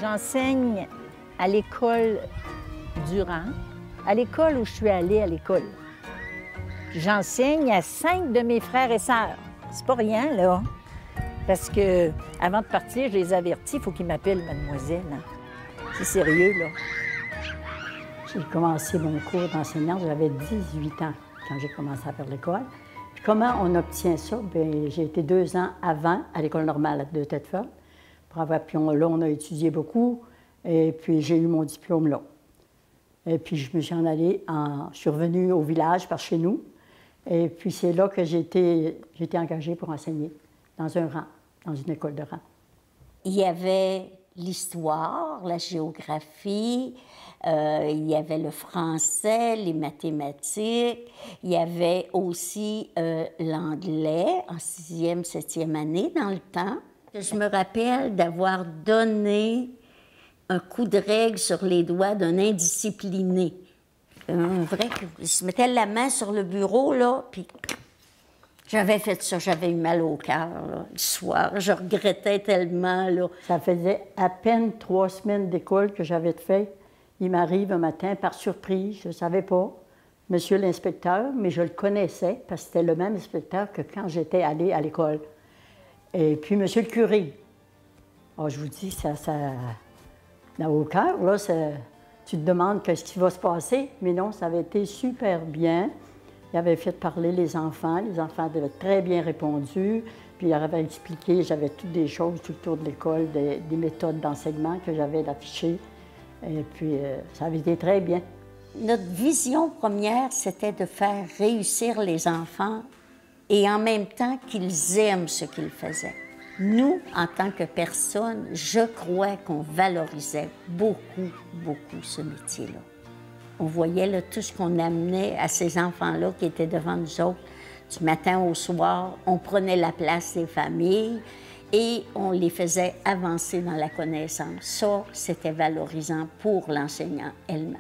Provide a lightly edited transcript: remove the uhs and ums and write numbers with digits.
J'enseigne à l'école Durand, à l'école où je suis allée à l'école. J'enseigne à 5 de mes frères et sœurs. C'est pas rien, là. Parce que avant de partir, je les avertis, il faut qu'ils m'appellent mademoiselle. Hein. C'est sérieux, là. J'ai commencé mon cours d'enseignante, j'avais 18 ans quand j'ai commencé à faire l'école. Puis comment on obtient ça? Bien, j'ai été 2 ans avant à l'école normale de Thetford. Puis là, on a étudié beaucoup, et puis j'ai eu mon diplôme là. Et puis je me suis en allée, je suis revenue au village par chez nous, et puis c'est là que j'ai été engagée pour enseigner, dans un rang, dans une école de rang. Il y avait l'histoire, la géographie, il y avait le français, les mathématiques, il y avait aussi l'anglais en 6e, 7e année dans le temps. Je me rappelle d'avoir donné un coup de règle sur les doigts d'un indiscipliné. Un vrai coup. Il se mettait la main sur le bureau, là, puis j'avais fait ça, j'avais eu mal au cœur, là, le soir. Je regrettais tellement, là. Ça faisait à peine 3 semaines d'école que j'avais fait. Il m'arrive un matin, par surprise, je ne savais pas, monsieur l'inspecteur, mais je le connaissais, parce que c'était le même inspecteur que quand j'étais allée à l'école. Et puis, monsieur le curé. Oh, je vous dis, ça n'a au cœur, là, tu te demandes qu'est-ce qui va se passer, mais non, ça avait été super bien. Il avait fait parler les enfants avaient très bien répondu, puis il avait expliqué, j'avais toutes des choses tout autour de l'école, des méthodes d'enseignement que j'avais affichées, et puis ça avait été très bien. Notre vision première, c'était de faire réussir les enfants et en même temps qu'ils aiment ce qu'ils faisaient. Nous, en tant que personnes, je crois qu'on valorisait beaucoup, beaucoup ce métier-là. On voyait là, tout ce qu'on amenait à ces enfants-là qui étaient devant nous autres. Du matin au soir, on prenait la place des familles et on les faisait avancer dans la connaissance. Ça, c'était valorisant pour l'enseignant elle-même.